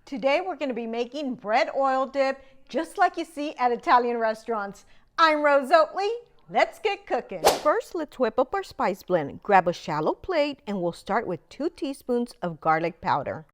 Today we're going to be making bread oil dip just like you see at Italian restaurants. I'm Rose Oatley. Let's get cooking. First, let's whip up our spice blend. Grab a shallow plate and we'll start with 2 teaspoons of garlic powder.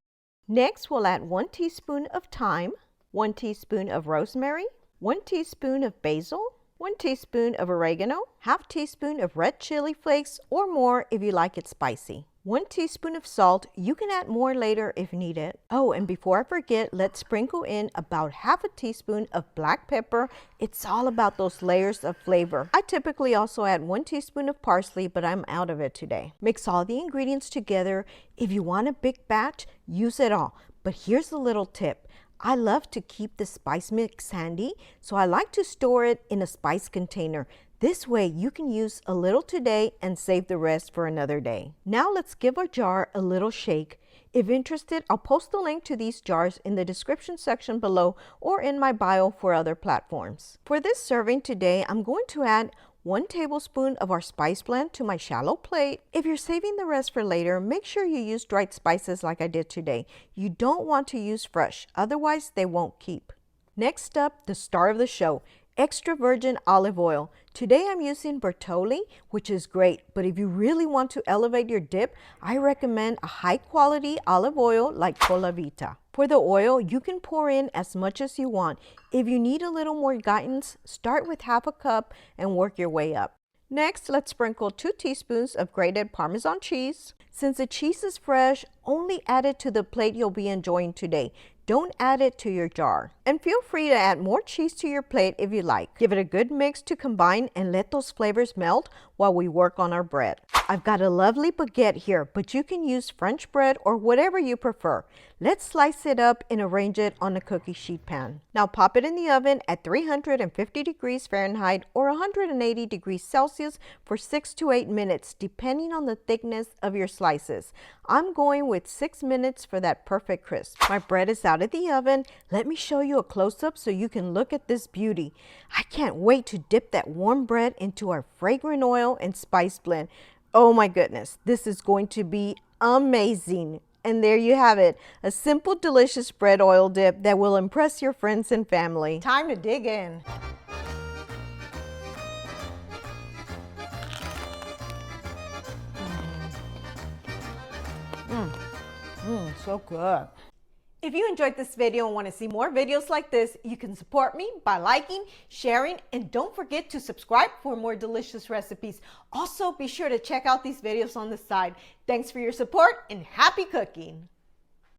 Next, we'll add 1 teaspoon of thyme, 1 teaspoon of rosemary, 1 teaspoon of basil, 1 teaspoon of oregano, half teaspoon of red chili flakes or more if you like it spicy. 1 teaspoon of salt. You can add more later if needed. Oh, and before I forget, let's sprinkle in about half a teaspoon of black pepper. It's all about those layers of flavor. I typically also add 1 teaspoon of parsley, but I'm out of it today. Mix all the ingredients together. If you want a big batch, use it all. But here's a little tip. I love to keep the spice mix handy, so I like to store it in a spice container. This way you can use a little today and save the rest for another day. Now let's give our jar a little shake. If interested, I'll post the link to these jars in the description section below or in my bio for other platforms. For this serving today, I'm going to add 1 tablespoon of our spice blend to my shallow plate. If you're saving the rest for later, make sure you use dried spices like I did today. You don't want to use fresh, otherwise they won't keep. Next up, the star of the show, extra virgin olive oil. Today I'm using Bertolli, which is great, but if you really want to elevate your dip, I recommend a high quality olive oil like Colavita. For the oil, you can pour in as much as you want. If you need a little more guidance, start with half a cup and work your way up. Next, let's sprinkle 2 teaspoons of grated Parmesan cheese. Since the cheese is fresh, only add it to the plate you'll be enjoying today. Don't add it to your jar. And feel free to add more cheese to your plate if you like. Give it a good mix to combine and let those flavors melt while we work on our bread. I've got a lovely baguette here, but you can use French bread or whatever you prefer. Let's slice it up and arrange it on a cookie sheet pan. Now pop it in the oven at 350 degrees Fahrenheit or 180 degrees Celsius for 6 to 8 minutes, depending on the thickness of your slices. I'm going with 6 minutes for that perfect crisp. My bread is out of the oven. Let me show you a close-up so you can look at this beauty. I can't wait to dip that warm bread into our fragrant oil and spice blend. Oh my goodness, this is going to be amazing. And there you have it, a simple, delicious bread oil dip that will impress your friends and family. Time to dig in. So good. If you enjoyed this video and want to see more videos like this, you can support me by liking, sharing, and don't forget to subscribe for more delicious recipes. Also, be sure to check out these videos on the side. Thanks for your support and happy cooking.